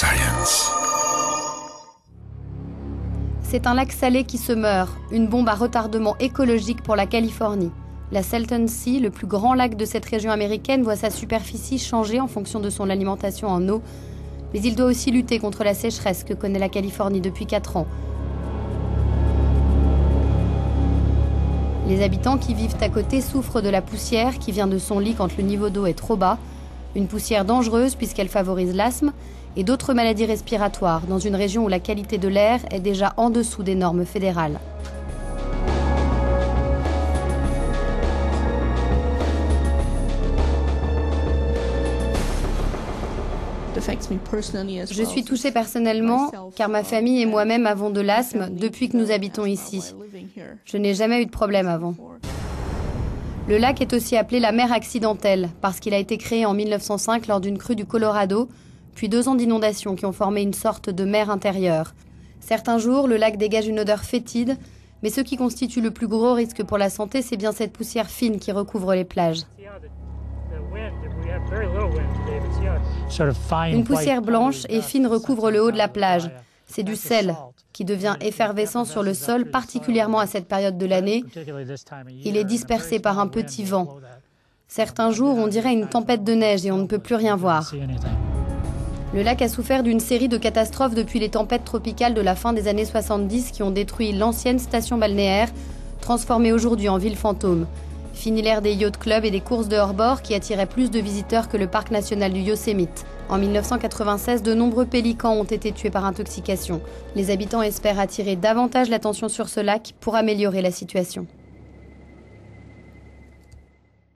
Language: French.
Science. C'est un lac salé qui se meurt, une bombe à retardement écologique pour la Californie. La Salton Sea, le plus grand lac de cette région américaine, voit sa superficie changer en fonction de son alimentation en eau. Mais il doit aussi lutter contre la sécheresse que connaît la Californie depuis 4 ans. Les habitants qui vivent à côté souffrent de la poussière qui vient de son lit quand le niveau d'eau est trop bas. Une poussière dangereuse puisqu'elle favorise l'asthme et d'autres maladies respiratoires dans une région où la qualité de l'air est déjà en dessous des normes fédérales. Je suis touchée personnellement car ma famille et moi-même avons de l'asthme depuis que nous habitons ici. Je n'ai jamais eu de problème avant. Le lac est aussi appelé la mer accidentelle parce qu'il a été créé en 1905 lors d'une crue du Colorado, puis 2 ans d'inondations qui ont formé une sorte de mer intérieure. Certains jours, le lac dégage une odeur fétide, mais ce qui constitue le plus gros risque pour la santé, c'est bien cette poussière fine qui recouvre les plages. Une poussière blanche et fine recouvre le haut de la plage. C'est du sel qui devient effervescent sur le sol, particulièrement à cette période de l'année. Il est dispersé par un petit vent. Certains jours, on dirait une tempête de neige et on ne peut plus rien voir. Le lac a souffert d'une série de catastrophes depuis les tempêtes tropicales de la fin des années 70 qui ont détruit l'ancienne station balnéaire, transformée aujourd'hui en ville fantôme. Fini l'ère des yacht clubs et des courses de hors-bord qui attiraient plus de visiteurs que le parc national du Yosemite. En 1996, de nombreux pélicans ont été tués par intoxication. Les habitants espèrent attirer davantage l'attention sur ce lac pour améliorer la situation.